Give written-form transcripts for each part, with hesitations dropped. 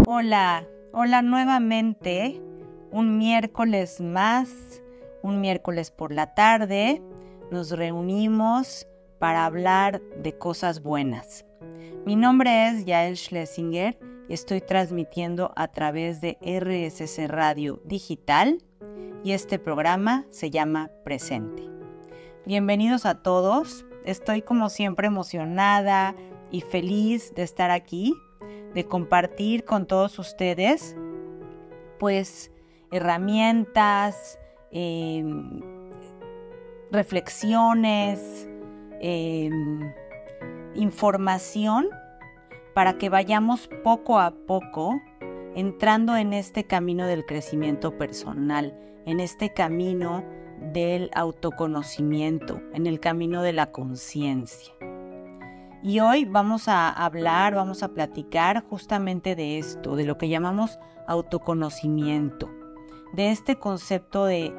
Hola, hola nuevamente, un miércoles más, un miércoles por la tarde, nos reunimos para hablar de cosas buenas. Mi nombre es Yael Schlesinger y estoy transmitiendo a través de RSC Radio Digital y este programa se llama Presente. Bienvenidos a todos, estoy como siempre emocionada y feliz de estar aquí, de compartir con todos ustedes pues herramientas, reflexiones, información para que vayamos poco a poco entrando en este camino del crecimiento personal, en este camino del autoconocimiento, en el camino de la conciencia. Y hoy vamos a platicar justamente de esto, de lo que llamamos autoconocimiento, de este concepto del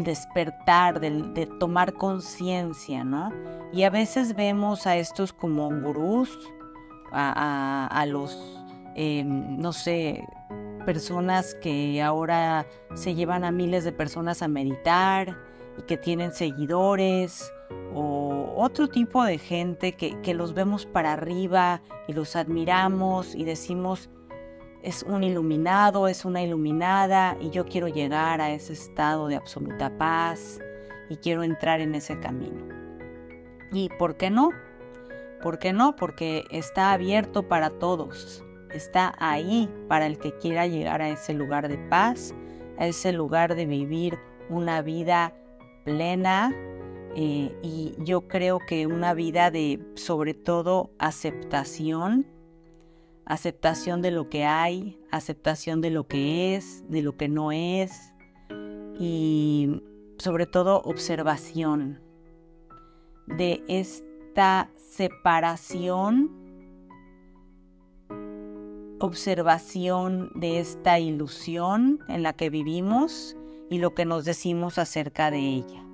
despertar, de tomar conciencia, ¿no? Y a veces vemos a estos como gurús, a los, no sé, personas que ahora se llevan a miles de personas a meditar y que tienen seguidores, o otro tipo de gente que los vemos para arriba y los admiramos y decimos, es un iluminado, es una iluminada y yo quiero llegar a ese estado de absoluta paz y quiero entrar en ese camino. ¿Y por qué no? ¿Por qué no? Porque está abierto para todos, está ahí para el que quiera llegar a ese lugar de paz, a ese lugar de vivir una vida plena, y yo creo que una vida de, sobre todo, aceptación de lo que hay, aceptación de lo que es, de lo que no es, y sobre todo observación de esta separación, observación de esta ilusión en la que vivimos y lo que nos decimos acerca de ella.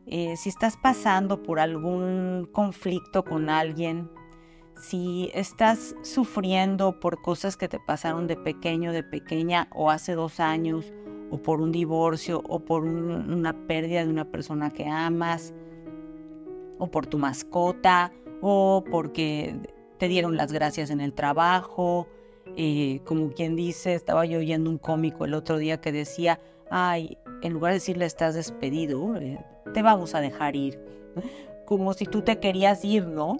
Si estás pasando por algún conflicto con alguien, si estás sufriendo por cosas que te pasaron de pequeño, de pequeña, o hace 2 años, o por un divorcio, o por una pérdida de una persona que amas, o por tu mascota, o porque te dieron las gracias en el trabajo, como quien dice, estaba yo oyendo un cómico el otro día que decía, ay, en lugar de decirle estás despedido, te vamos a dejar ir, como si tú te querías ir, ¿no?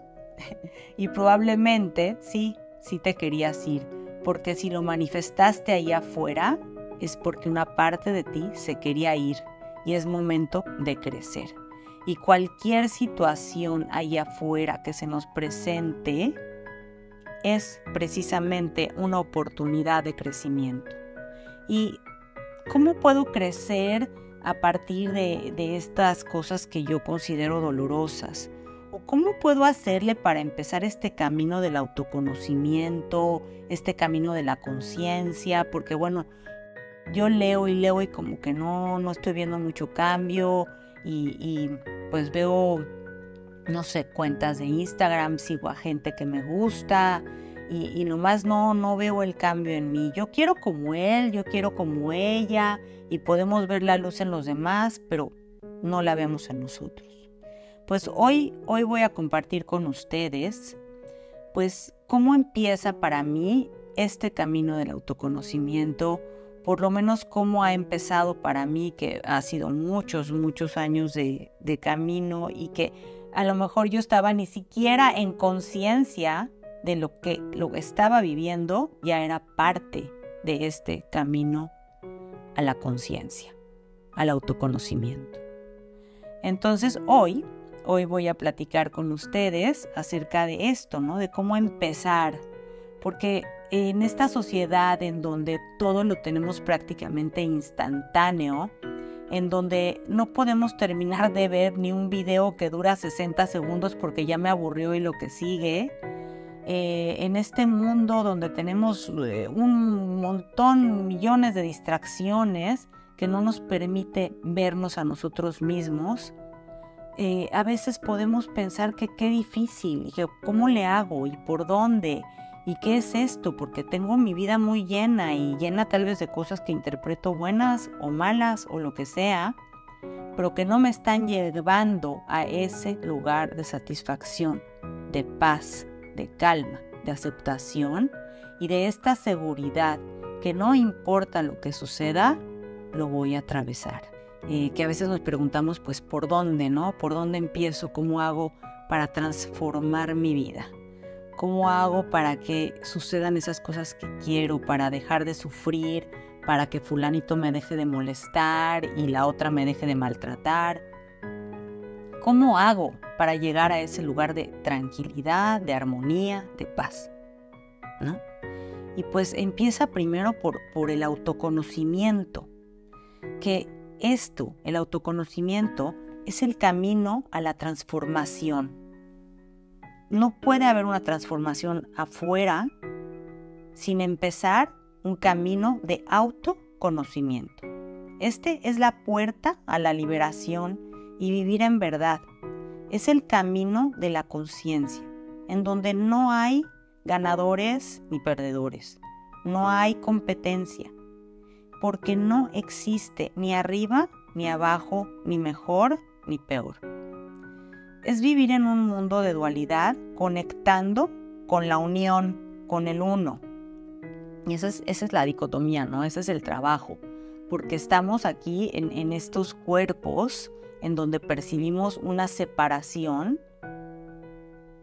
Y probablemente sí te querías ir, porque si lo manifestaste ahí afuera, es porque una parte de ti se quería ir y es momento de crecer. Y cualquier situación ahí afuera que se nos presente es precisamente una oportunidad de crecimiento. ¿Y cómo puedo crecer a partir de estas cosas que yo considero dolorosas? ¿O cómo puedo hacerle para empezar este camino del autoconocimiento, este camino de la conciencia? Porque bueno, yo leo y como que no estoy viendo mucho cambio y pues veo, no sé, cuentas de Instagram, sigo a gente que me gusta y nomás no veo el cambio en mí. Yo quiero como él, yo quiero como ella y podemos ver la luz en los demás, pero no la vemos en nosotros. Pues hoy voy a compartir con ustedes, pues, cómo empieza para mí este camino del autoconocimiento, por lo menos cómo ha empezado para mí, que ha sido muchos años de camino y que a lo mejor yo estaba ni siquiera en conciencia de lo que estaba viviendo, ya era parte de este camino a la conciencia, al autoconocimiento. Entonces hoy voy a platicar con ustedes acerca de esto, ¿no? De cómo empezar, porque en esta sociedad en donde todo lo tenemos prácticamente instantáneo, en donde no podemos terminar de ver ni un video que dura 60 segundos porque ya me aburrió y lo que sigue, en este mundo donde tenemos un montón, millones de distracciones que no nos permite vernos a nosotros mismos, a veces podemos pensar que qué difícil, y que cómo le hago y por dónde, ¿Y qué es esto? Porque tengo mi vida muy llena y llena tal vez de cosas que interpreto buenas o malas o lo que sea, pero que no me están llevando a ese lugar de satisfacción, de paz, de calma, de aceptación y de esta seguridad que no importa lo que suceda, lo voy a atravesar. Que a veces nos preguntamos, pues, ¿por dónde, no? ¿Por dónde empiezo? ¿Cómo hago para transformar mi vida? ¿Cómo hago para que sucedan esas cosas que quiero, para dejar de sufrir, para que fulanito me deje de molestar y la otra me deje de maltratar? ¿Cómo hago para llegar a ese lugar de tranquilidad, de armonía, de paz? ¿No? Y pues empieza primero por el autoconocimiento, que el autoconocimiento, es el camino a la transformación. No puede haber una transformación afuera sin empezar un camino de autoconocimiento. Este es la puerta a la liberación y vivir en verdad. Es el camino de la conciencia, en donde no hay ganadores ni perdedores. No hay competencia, porque no existe ni arriba, ni abajo, ni mejor, ni peor. Es vivir en un mundo de dualidad, conectando con la unión, con el uno. Y esa es la dicotomía, ¿no? Ese es el trabajo, porque estamos aquí en estos cuerpos en donde percibimos una separación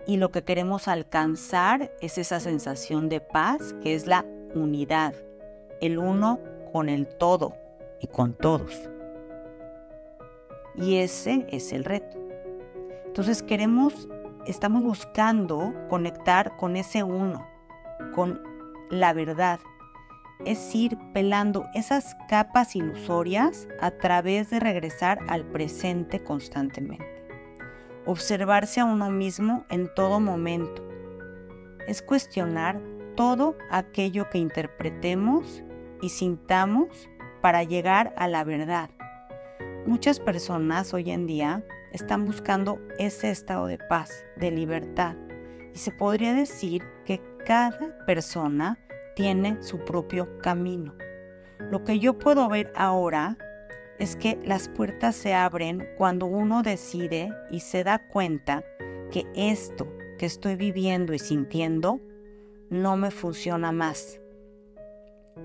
y lo que queremos alcanzar es esa sensación de paz, que es la unidad, el uno con el todo y con todos. Y ese es el reto. Entonces estamos buscando conectar con ese uno, con la verdad. Es ir pelando esas capas ilusorias a través de regresar al presente constantemente. Observarse a uno mismo en todo momento. Es cuestionar todo aquello que interpretemos y sintamos para llegar a la verdad. Muchas personas hoy en día están buscando ese estado de paz, de libertad. Y se podría decir que cada persona tiene su propio camino. Lo que yo puedo ver ahora es que las puertas se abren cuando uno decide y se da cuenta que esto que estoy viviendo y sintiendo no me funciona más.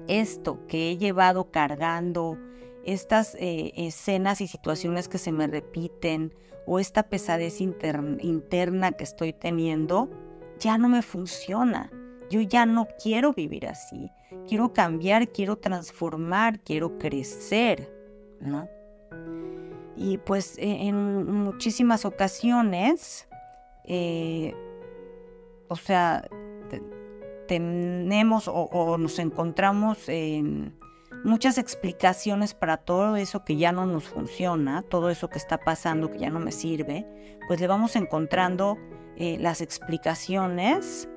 Esto que he llevado cargando, estas escenas y situaciones que se me repiten o esta pesadez interna que estoy teniendo, ya no me funciona. Yo ya no quiero vivir así. Quiero cambiar, quiero transformar, quiero crecer, ¿no? Y pues en muchísimas ocasiones, tenemos o nos encontramos muchas explicaciones para todo eso que ya no nos funciona, todo eso que está pasando que ya no me sirve, pues le vamos encontrando las explicaciones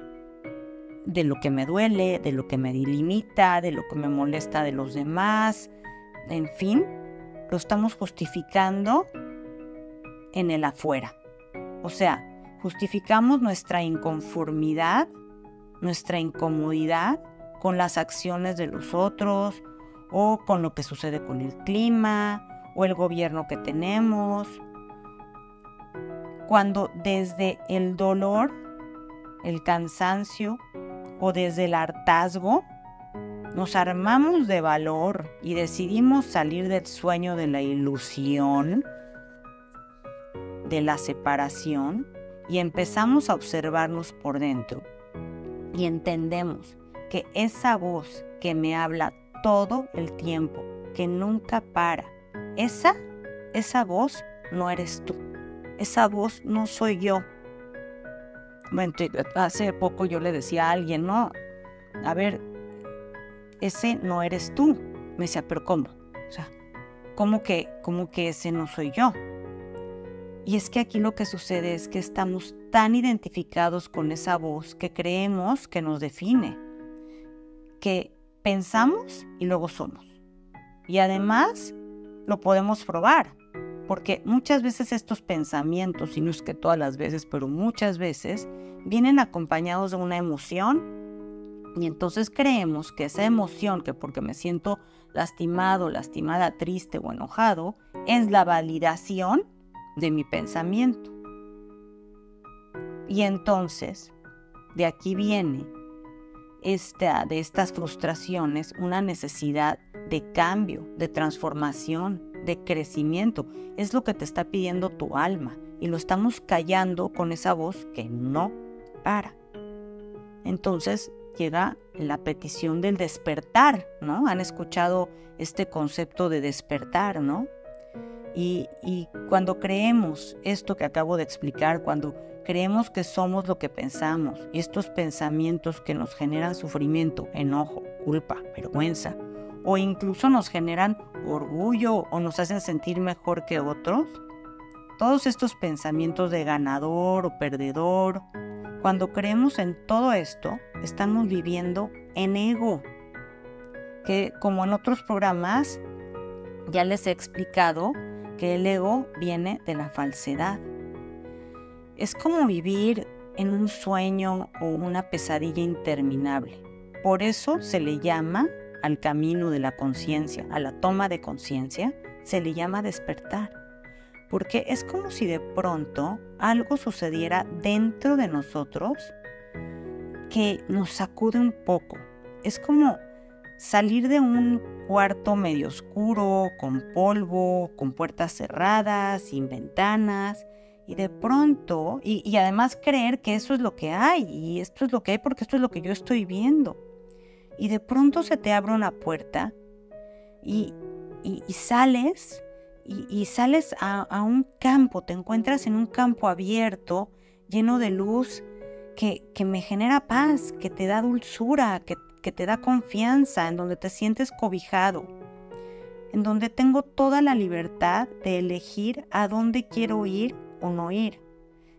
de lo que me duele, de lo que me limita, de lo que me molesta de los demás, en fin, lo estamos justificando en el afuera. O sea, justificamos nuestra inconformidad, nuestra incomodidad con las acciones de los otros o con lo que sucede con el clima o el gobierno que tenemos. Cuando desde el dolor, el cansancio o desde el hartazgo nos armamos de valor y decidimos salir del sueño de la ilusión, de la separación, y empezamos a observarnos por dentro. Y entendemos que esa voz que me habla todo el tiempo, que nunca para, esa voz no eres tú. Esa voz no soy yo. Bueno, hace poco yo le decía a alguien, no, a ver, ese no eres tú. Me decía, ¿pero cómo? O sea, ¿cómo que ese no soy yo? Y es que aquí lo que sucede es que estamos tan identificados con esa voz que creemos que nos define, que pensamos y luego somos. Y además lo podemos probar, porque muchas veces estos pensamientos, y no es que todas las veces, pero muchas veces, vienen acompañados de una emoción Y entonces creemos que esa emoción, que porque me siento lastimado, lastimada, triste o enojado, es la validación de mi pensamiento. Y entonces, de aquí viene de estas frustraciones una necesidad de cambio, de transformación, de crecimiento. Es lo que te está pidiendo tu alma y lo estamos callando con esa voz que no para. Entonces llega la petición del despertar, ¿no? Han escuchado este concepto de despertar, ¿no? Y cuando creemos esto que acabo de explicar, cuando creemos que somos lo que pensamos y estos pensamientos que nos generan sufrimiento, enojo, culpa, vergüenza, o incluso nos generan orgullo o nos hacen sentir mejor que otros, todos estos pensamientos de ganador o perdedor, cuando creemos en todo esto, estamos viviendo en ego, que como en otros programas ya les he explicado que el ego viene de la falsedad. Es como vivir en un sueño o una pesadilla interminable. Por eso se le llama al camino de la conciencia, a la toma de conciencia, se le llama despertar. Porque es como si de pronto algo sucediera dentro de nosotros que nos sacude un poco. Es como salir de un cuarto medio oscuro, con polvo, con puertas cerradas, sin ventanas, y de pronto, y además creer que eso es lo que hay, y esto es lo que hay porque esto es lo que yo estoy viendo. Y de pronto se te abre una puerta y sales, y sales a un campo, te encuentras en un campo abierto, lleno de luz, que me genera paz, que te da dulzura, que te da confianza, en donde te sientes cobijado, en donde tengo toda la libertad de elegir a dónde quiero ir o no ir,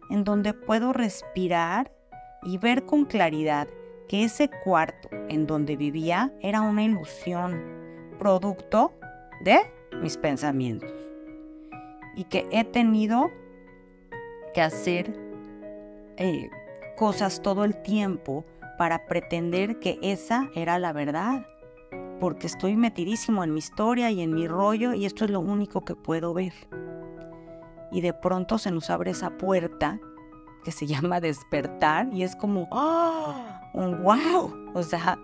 en donde puedo respirar y ver con claridad que ese cuarto en donde vivía era una ilusión, producto de mis pensamientos, y que he tenido que hacer cosas todo el tiempo para pretender que esa era la verdad, porque estoy metidísimo en mi historia y en mi rollo y esto es lo único que puedo ver. Y de pronto se nos abre esa puerta que se llama despertar y es como ¡oh! ¡Wow! O sea,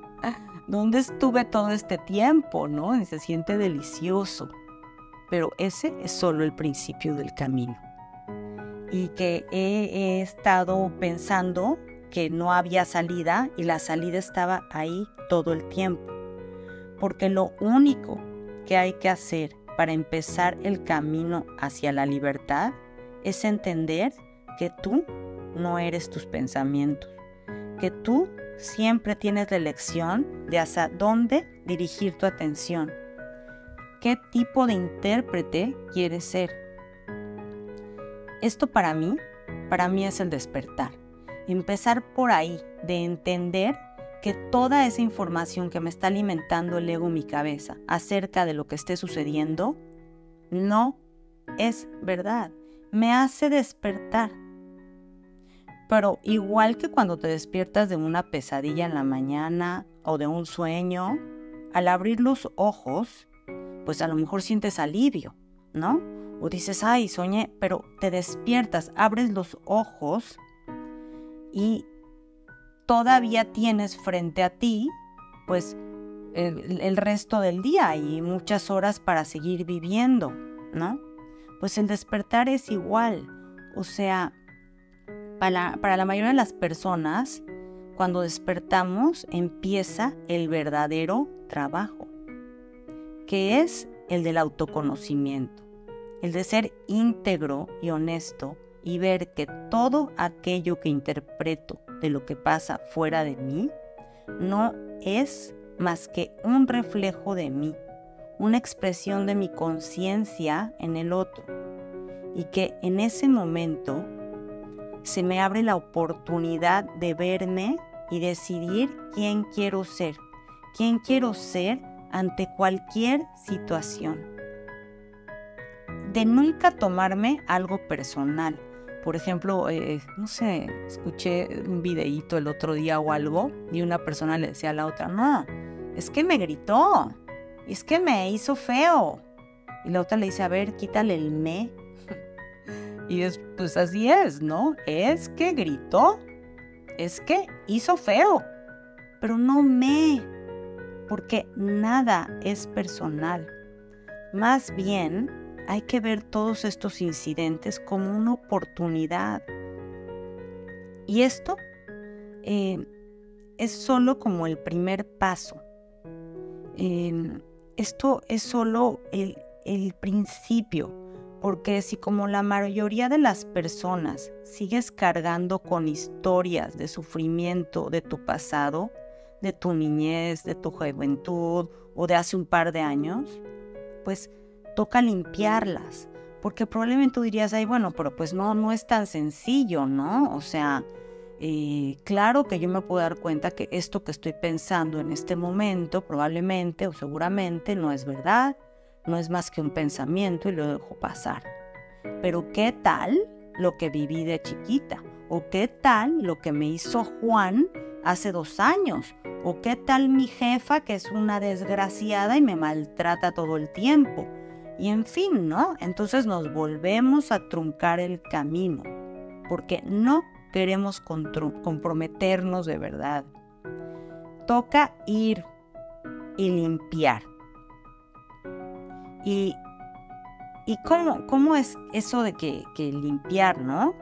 ¿dónde estuve todo este tiempo, no? Y se siente delicioso. Pero ese es solo el principio del camino. Y que he estado pensando que no había salida y la salida estaba ahí todo el tiempo. Porque lo único que hay que hacer para empezar el camino hacia la libertad es entender que tú no eres tus pensamientos, que tú siempre tienes la elección de hacia dónde dirigir tu atención, qué tipo de intérprete quieres ser. Esto para mí es el despertar. Empezar por ahí, de entender que toda esa información que me está alimentando el ego en mi cabeza acerca de lo que esté sucediendo no es verdad. Me hace despertar. Pero igual que cuando te despiertas de una pesadilla en la mañana o de un sueño, al abrir los ojos, pues a lo mejor sientes alivio, ¿no? O dices, ay, soñé, pero te despiertas, abres los ojos y todavía tienes frente a ti, pues, el resto del día y muchas horas para seguir viviendo, ¿no? Pues el despertar es igual. O sea, para la mayoría de las personas, cuando despertamos, empieza el verdadero trabajo, que es el del autoconocimiento, el de ser íntegro y honesto y ver que todo aquello que interpreto de lo que pasa fuera de mí no es más que un reflejo de mí, una expresión de mi conciencia en el otro, y que en ese momento se me abre la oportunidad de verme y decidir quién quiero ser ante cualquier situación. De nunca tomarme algo personal, Por ejemplo, no sé, escuché un videíto el otro día o algo y una persona le decía a la otra, no, es que me gritó, es que me hizo feo. Y la otra le dice, a ver, quítale el me. Y pues así es, ¿no? Es que gritó, es que hizo feo, pero no me, porque nada es personal. Más bien, hay que ver todos estos incidentes como una oportunidad. Y esto es solo como el primer paso. Esto es solo el principio, porque si como la mayoría de las personas sigues cargando con historias de sufrimiento de tu pasado, de tu niñez, de tu juventud o de hace un par de años, pues toca limpiarlas, porque probablemente tú dirías, ay, bueno, pero pues no es tan sencillo, ¿no? O sea, claro que yo me puedo dar cuenta que esto que estoy pensando en este momento probablemente o seguramente no es verdad, no es más que un pensamiento y lo dejo pasar. Pero ¿qué tal lo que viví de chiquita? ¿O qué tal lo que me hizo Juan hace 2 años? ¿O qué tal mi jefa que es una desgraciada y me maltrata todo el tiempo? Y en fin, ¿no? Entonces nos volvemos a truncar el camino, porque no queremos comprometernos de verdad. Toca ir y limpiar. ¿Y cómo es eso de que limpiar, no?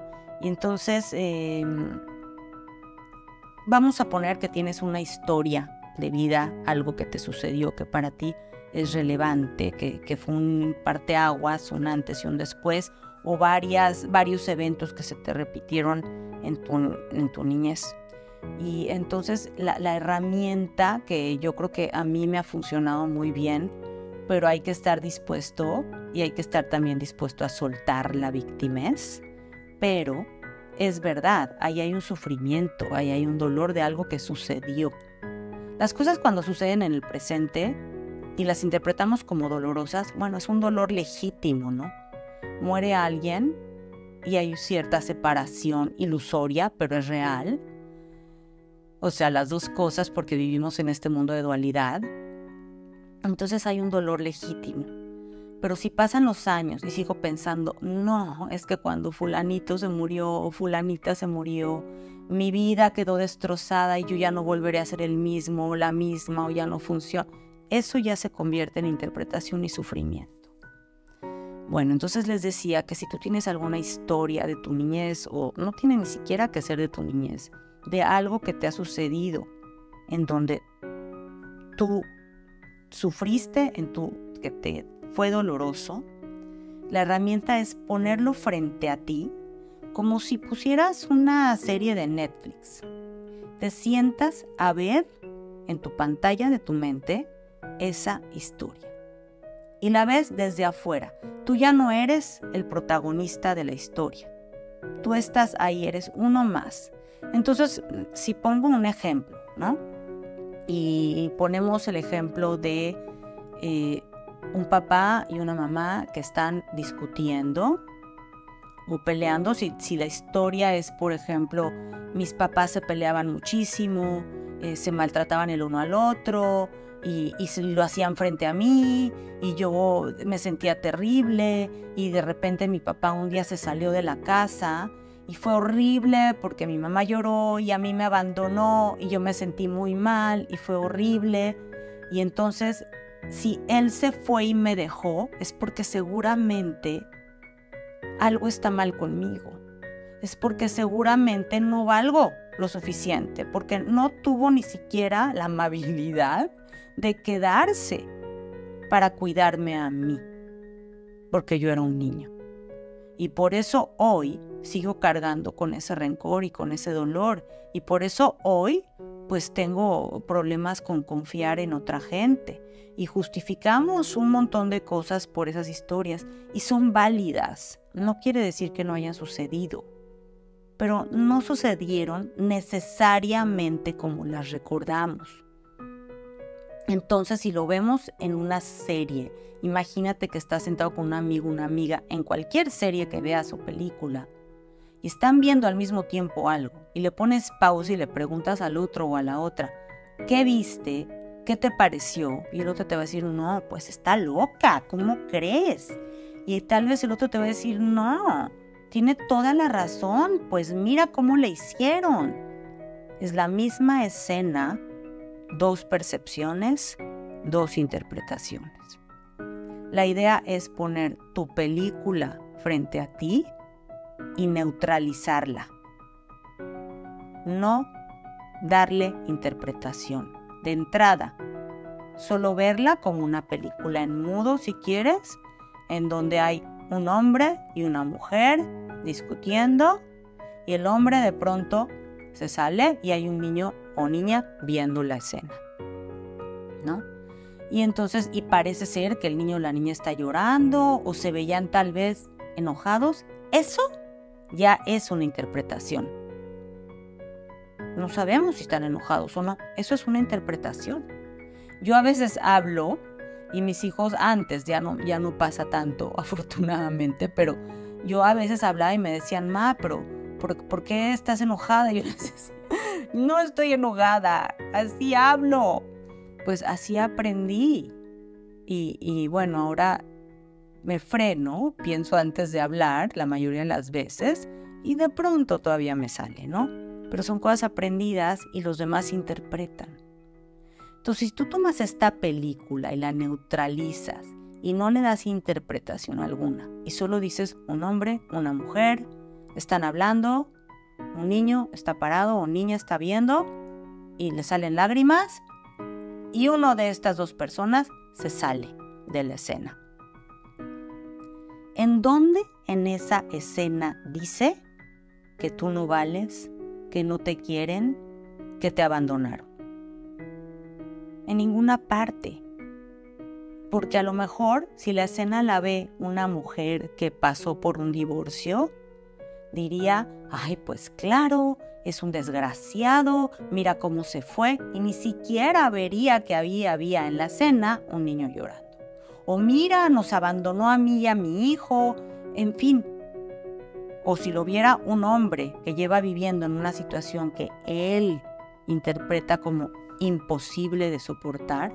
Y entonces vamos a poner que tienes una historia de vida, algo que te sucedió que para ti es relevante, que fue un parteaguas, un antes y un después, o varios eventos que se te repitieron en tu niñez. Y entonces la herramienta que yo creo que a mí me ha funcionado muy bien, pero hay que estar dispuesto y hay que estar también dispuesto a soltar la victimez, pero es verdad, ahí hay un sufrimiento, ahí hay un dolor de algo que sucedió. Las cosas cuando suceden en el presente y las interpretamos como dolorosas, bueno, es un dolor legítimo, ¿no? Muere alguien y hay cierta separación ilusoria, pero es real. O sea, las dos cosas porque vivimos en este mundo de dualidad. Entonces hay un dolor legítimo. Pero si pasan los años y sigo pensando, no, es que cuando fulanito se murió o fulanita se murió, mi vida quedó destrozada y yo ya no volveré a ser el mismo o la misma o ya no funciona. Eso ya se convierte en interpretación y sufrimiento. Bueno, entonces les decía que si tú tienes alguna historia de tu niñez, o no tiene ni siquiera que ser de tu niñez, de algo que te ha sucedido, en donde tú sufriste, que te fue doloroso, la herramienta es ponerlo frente a ti, como si pusieras una serie de Netflix. Te sientas a ver en tu pantalla de tu mente esa historia. Y la ves desde afuera. Tú ya no eres el protagonista de la historia. Tú estás ahí, eres uno más. Entonces, si pongo un ejemplo, ¿no? Y ponemos el ejemplo de un papá y una mamá que están discutiendo o peleando. Si la historia es, por ejemplo, mis papás se peleaban muchísimo, se maltrataban el uno al otro, y lo hacían frente a mí y yo me sentía terrible y de repente mi papá un día se salió de la casa y fue horrible porque mi mamá lloró y a mí me abandonó y yo me sentí muy mal y fue horrible. Y entonces si él se fue y me dejó es porque seguramente algo está mal conmigo, es porque seguramente no valgo lo suficiente, porque no tuvo ni siquiera la amabilidad de quedarse para cuidarme a mí, porque yo era un niño. Y por eso hoy sigo cargando con ese rencor y con ese dolor. Y por eso hoy pues tengo problemas con confiar en otra gente. Y justificamos un montón de cosas por esas historias. Y son válidas. No quiere decir que no hayan sucedido. Pero no sucedieron necesariamente como las recordamos. Entonces, si lo vemos en una serie, imagínate que estás sentado con un amigo, una amiga, en cualquier serie que veas o película, y están viendo al mismo tiempo algo y le pones pausa y le preguntas al otro o a la otra, ¿qué viste? ¿Qué te pareció? Y el otro te va a decir, no, pues está loca, ¿cómo crees? Y tal vez el otro te va a decir, no, tiene toda la razón, pues mira cómo le hicieron. Es la misma escena, 2 percepciones, 2 interpretaciones. La idea es poner tu película frente a ti y neutralizarla. No darle interpretación. De entrada, solo verla como una película en mudo si quieres, en donde hay un hombre y una mujer discutiendo y el hombre de pronto se sale y hay un niño o niña viendo la escena, ¿no? Y entonces, y parece ser que el niño o la niña está llorando o se veían tal vez enojados. Eso ya es una interpretación. No sabemos si están enojados o no. Eso es una interpretación. Yo a veces hablo y mis hijos antes, ya no pasa tanto afortunadamente, pero yo a veces hablaba y me decían, ma, pero ¿por qué estás enojada? Y yo les decía, no estoy enojada, así hablo. Pues así aprendí. Y bueno, ahora me freno, pienso antes de hablar la mayoría de las veces y de pronto todavía me sale, ¿no? Pero son cosas aprendidas y los demás interpretan. Entonces, si tú tomas esta película y la neutralizas y no le das interpretación alguna y solo dices un hombre, una mujer, están hablando, un niño está parado o niña está viendo y le salen lágrimas y uno de estas 2 personas se sale de la escena. ¿En dónde en esa escena dice que tú no vales, que no te quieren, que te abandonaron? En ninguna parte. Porque a lo mejor si la escena la ve una mujer que pasó por un divorcio, diría, ay, pues claro, es un desgraciado, mira cómo se fue, y ni siquiera vería que había en la escena un niño llorando. O mira, nos abandonó a mí y a mi hijo, en fin. O si lo viera un hombre que lleva viviendo en una situación que él interpreta como imposible de soportar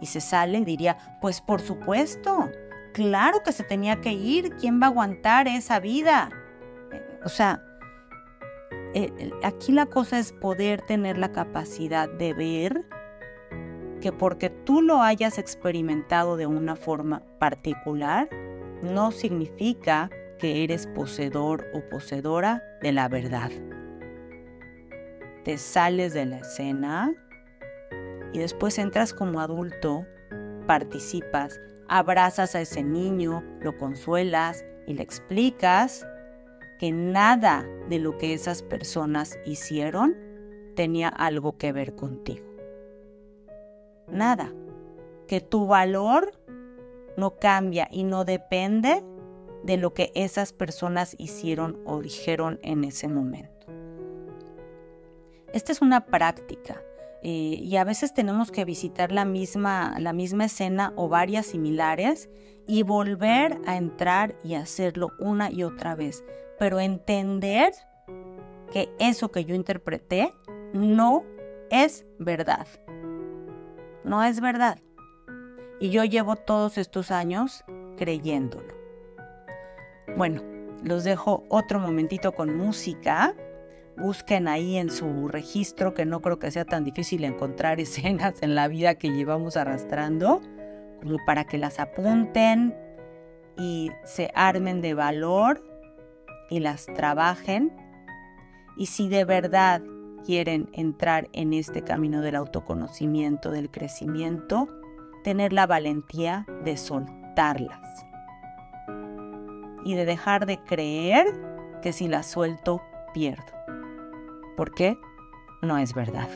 y se sale, diría, pues por supuesto, claro que se tenía que ir, ¿quién va a aguantar esa vida? O sea, aquí la cosa es poder tener la capacidad de ver que porque tú lo hayas experimentado de una forma particular, no significa que eres poseedor o poseedora de la verdad. Te sales de la escena y después entras como adulto, participas, abrazas a ese niño, lo consuelas y le explicas que nada de lo que esas personas hicieron tenía algo que ver contigo. Nada. Que tu valor no cambia y no depende de lo que esas personas hicieron o dijeron en ese momento. Esta es una práctica y a veces tenemos que visitar la misma escena o varias similares y volver a entrar y hacerlo una y otra vez, pero entender que eso que yo interpreté no es verdad. No es verdad. Y yo llevo todos estos años creyéndolo. Bueno, los dejo otro momentito con música. Busquen ahí en su registro, que no creo que sea tan difícil encontrar escenas en la vida que llevamos arrastrando, como para que las apunten y se armen de valor y las trabajen. Y si de verdad quieren entrar en este camino del autoconocimiento, del crecimiento, tener la valentía de soltarlas y de dejar de creer que si las suelto pierdo, porque no es verdad.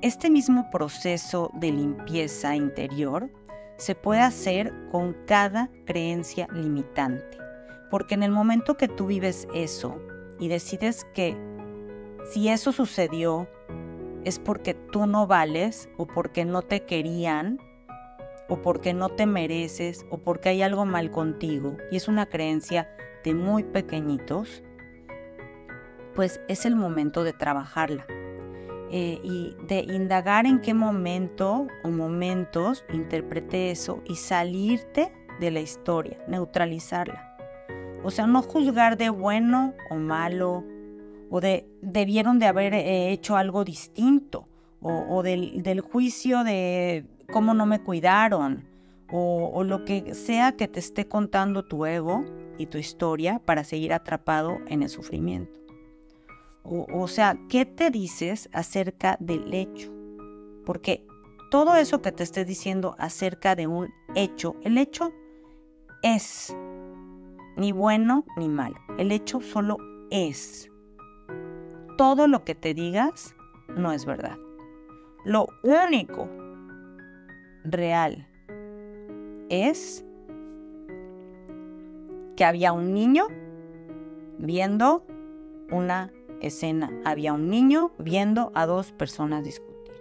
Este mismo proceso de limpieza interior se puede hacer con cada creencia limitante, porque en el momento que tú vives eso y decides que si eso sucedió es porque tú no vales o porque no te querían o porque no te mereces o porque hay algo mal contigo y es una creencia de muy pequeñitos, pues es el momento de trabajarla. Y de indagar en qué momento o momentos interpreté eso y salirte de la historia, neutralizarla. O sea, no juzgar de bueno o malo, o debieron de haber hecho algo distinto, o del juicio de cómo no me cuidaron, o lo que sea que te esté contando tu ego y tu historia para seguir atrapado en el sufrimiento. O sea, ¿qué te dices acerca del hecho? Porque todo eso que te esté diciendo acerca de un hecho, el hecho es ni bueno ni malo. El hecho solo es. Todo lo que te digas no es verdad. Lo único real es que había un niño viendo una escena. Había un niño viendo a dos personas discutir.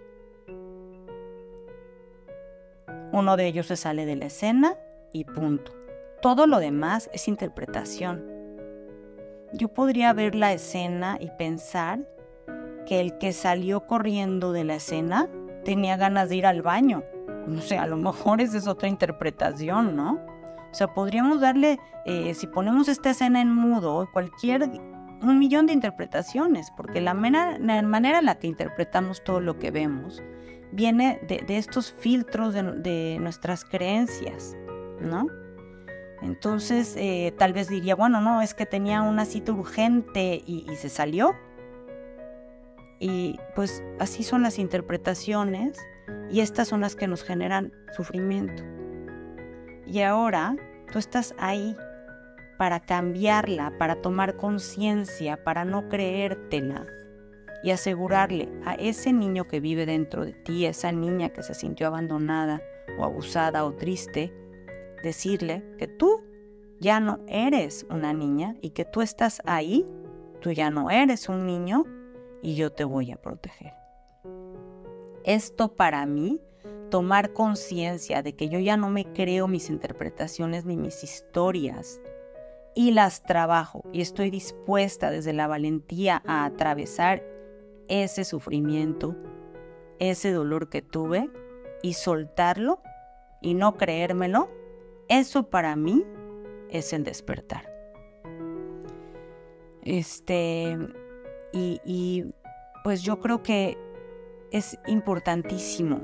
Uno de ellos se sale de la escena y punto. Todo lo demás es interpretación. Yo podría ver la escena y pensar que el que salió corriendo de la escena tenía ganas de ir al baño. No sé, a lo mejor esa es otra interpretación, ¿no? O sea, podríamos darle, si ponemos esta escena en mudo, un millón de interpretaciones, porque la manera en la que interpretamos todo lo que vemos viene de estos filtros de nuestras creencias, ¿no? Entonces, tal vez diría, bueno, no, es que tenía una cita urgente y se salió. Y pues así son las interpretaciones y estas son las que nos generan sufrimiento. Y ahora tú estás ahí para cambiarla, para tomar conciencia, para no creértela y asegurarle a ese niño que vive dentro de ti, a esa niña que se sintió abandonada o abusada o triste, decirle que tú ya no eres una niña y que tú estás ahí, tú ya no eres un niño y yo te voy a proteger. Esto para mí, tomar conciencia de que yo ya no me creo mis interpretaciones ni mis historias y las trabajo y estoy dispuesta desde la valentía a atravesar ese sufrimiento, ese dolor que tuve y soltarlo y no creérmelo, eso para mí es el despertar. Y pues yo creo que es importantísimo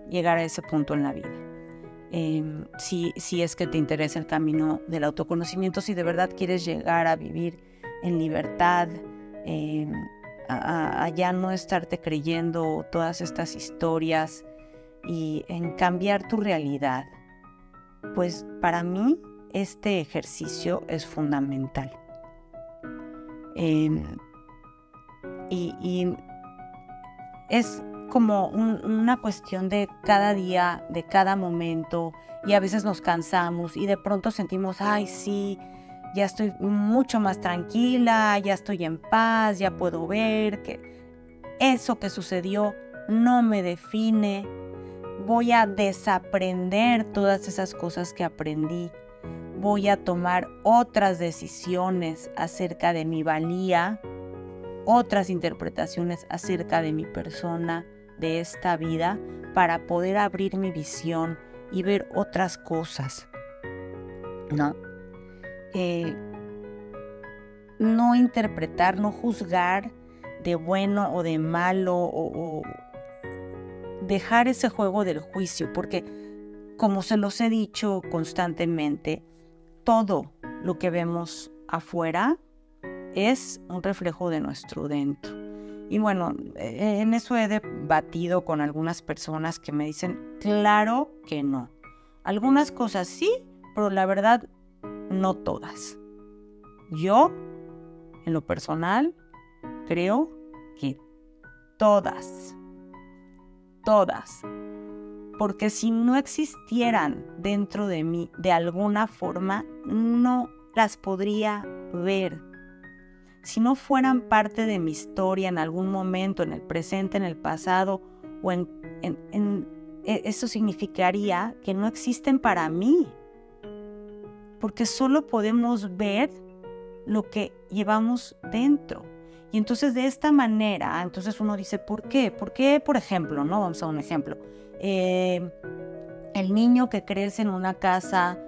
llegar a ese punto en la vida. Si es que te interesa el camino del autoconocimiento, si de verdad quieres llegar a vivir en libertad, a ya no estarte creyendo todas estas historias y en cambiar tu realidad, pues para mí este ejercicio es fundamental. Y es como una cuestión de cada día, de cada momento, y a veces nos cansamos y de pronto sentimos, ay sí, ya estoy mucho más tranquila, ya estoy en paz, ya puedo ver que eso que sucedió no me define, voy a desaprender todas esas cosas que aprendí, voy a tomar otras decisiones acerca de mi valía, otras interpretaciones acerca de mi persona, de esta vida, para poder abrir mi visión y ver otras cosas, ¿no? No interpretar, no juzgar de bueno o de malo o dejar ese juego del juicio, porque como se los he dicho constantemente, todo lo que vemos afuera es un reflejo de nuestro dentro. Y bueno, en eso he debatido con algunas personas que me dicen, claro que no. Algunas cosas sí, pero la verdad, no todas. Yo, en lo personal, creo que todas. Porque si no existieran dentro de mí de alguna forma, no las podría ver. Si no fueran parte de mi historia en algún momento, en el presente, en el pasado, eso significaría que no existen para mí. Porque solo podemos ver lo que llevamos dentro. Y entonces de esta manera, entonces uno dice, ¿por qué? ¿Por qué, por ejemplo, no? Vamos a un ejemplo. El niño que crece en una casa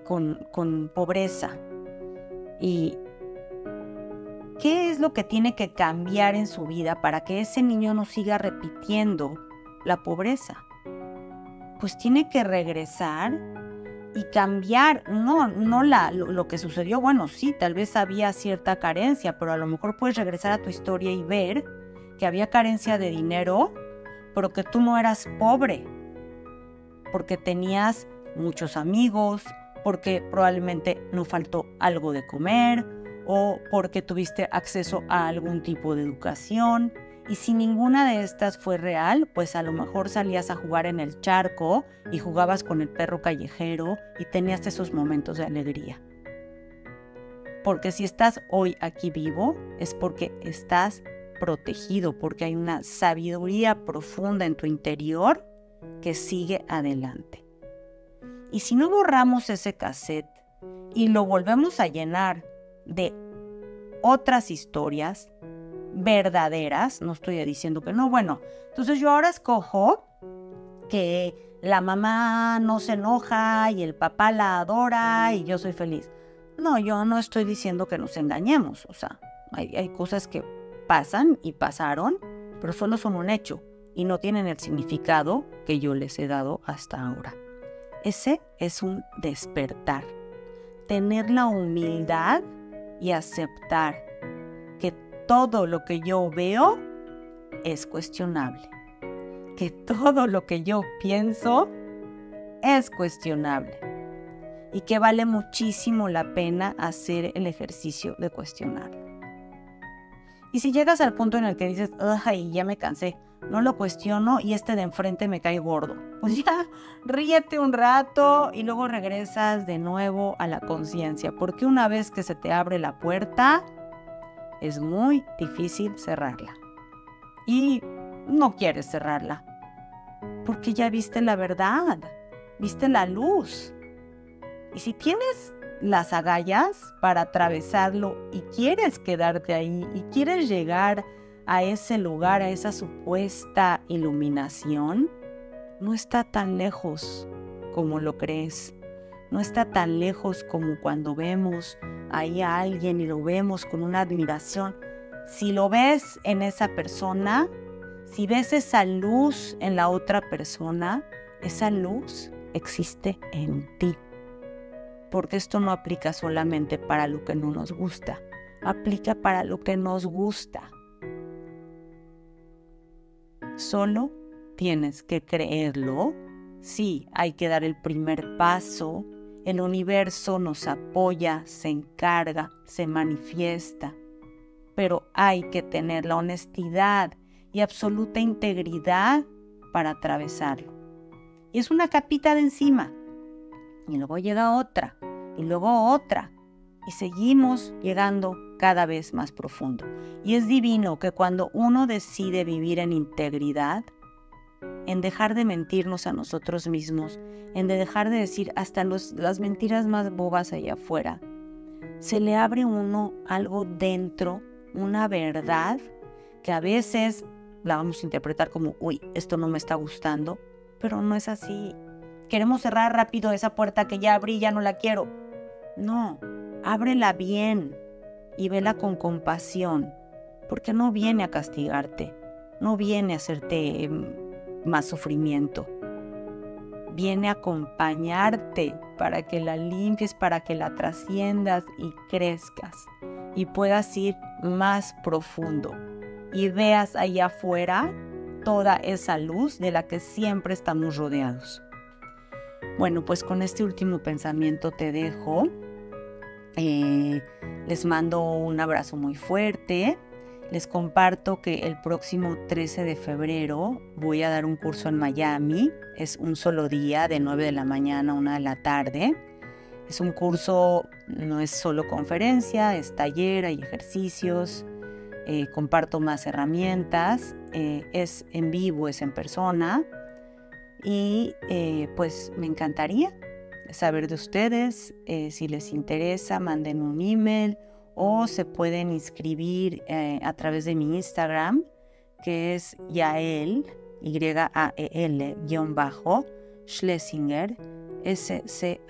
con pobreza. ¿Y qué es lo que tiene que cambiar en su vida para que ese niño no siga repitiendo la pobreza? Pues tiene que regresar y cambiar, no lo que sucedió. Bueno, sí, tal vez había cierta carencia, pero a lo mejor puedes regresar a tu historia y ver que había carencia de dinero, pero que tú no eras pobre, porque tenías muchos amigos, porque probablemente no faltó algo de comer, o porque tuviste acceso a algún tipo de educación. Y si ninguna de estas fue real, pues a lo mejor salías a jugar en el charco y jugabas con el perro callejero y tenías esos momentos de alegría. Porque si estás hoy aquí vivo, es porque estás protegido, porque hay una sabiduría profunda en tu interior que sigue adelante. Y si no borramos ese cassette y lo volvemos a llenar de otras historias verdaderas, no estoy diciendo que no, bueno, entonces yo ahora escojo que la mamá no se enoja y el papá la adora y yo soy feliz. No, yo no estoy diciendo que nos engañemos, o sea, hay cosas que pasan y pasaron, pero solo son un hecho y no tienen el significado que yo les he dado hasta ahora. Ese es un despertar, tener la humildad y aceptar que todo lo que yo veo es cuestionable, que todo lo que yo pienso es cuestionable y que vale muchísimo la pena hacer el ejercicio de cuestionarlo. Y si llegas al punto en el que dices, ay, ya me cansé, no lo cuestiono y este de enfrente me cae gordo, pues ya ríete un rato y luego regresas de nuevo a la conciencia, porque una vez que se te abre la puerta, es muy difícil cerrarla. Y no quieres cerrarla, porque ya viste la verdad, viste la luz. Y si tienes las agallas para atravesarlo y quieres quedarte ahí y quieres llegar a ese lugar, a esa supuesta iluminación, no está tan lejos como lo crees. No está tan lejos como cuando vemos ahí a alguien y lo vemos con una admiración. Si lo ves en esa persona, si ves esa luz en la otra persona, esa luz existe en ti. Porque esto no aplica solamente para lo que no nos gusta, aplica para lo que nos gusta. Solo tienes que creerlo. Sí, hay que dar el primer paso. El universo nos apoya, se encarga, se manifiesta. Pero hay que tener la honestidad y absoluta integridad para atravesarlo. Y es una capita de encima. Y luego llega otra, y luego otra. Y seguimos llegando cada vez más profundo. Y es divino que cuando uno decide vivir en integridad, en dejar de mentirnos a nosotros mismos, en dejar de decir hasta las mentiras más bobas allá afuera, se le abre a uno algo dentro, una verdad que a veces la vamos a interpretar como, uy, esto no me está gustando, pero no es así. Queremos cerrar rápido esa puerta que ya abrí, ya no la quiero. No, ábrela bien y vela con compasión, porque no viene a castigarte, no viene a hacerte más sufrimiento. Viene a acompañarte para que la limpies, para que la trasciendas y crezcas y puedas ir más profundo y veas allá afuera toda esa luz de la que siempre estamos rodeados. Bueno, pues con este último pensamiento te dejo. Les mando un abrazo muy fuerte. Les comparto que el próximo 13 de febrero voy a dar un curso en Miami. Es un solo día, de 9 de la mañana a 1 de la tarde. Es un curso, no es solo conferencia, es taller, hay ejercicios. Comparto más herramientas. Es en vivo, es en persona. Y pues me encantaría saber de ustedes. Si les interesa, manden un email o se pueden inscribir a través de mi Instagram, que es Yael, Y-A-E-L, Schlesinger, SCHLESINGER.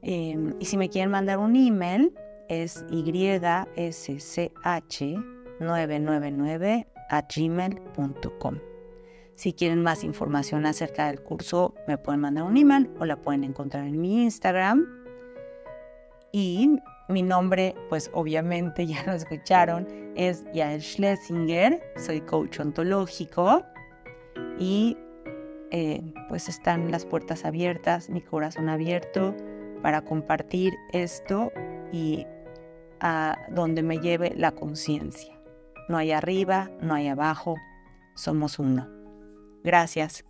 Y si me quieren mandar un email, es ysch999@gmail.com. Si quieren más información acerca del curso, me pueden mandar un email o la pueden encontrar en mi Instagram. Y mi nombre, pues obviamente ya lo escucharon, es Yael Schlesinger. Soy coach ontológico y pues están las puertas abiertas, mi corazón abierto para compartir esto y a donde me lleve la conciencia. No hay arriba, no hay abajo, somos uno. Gracias.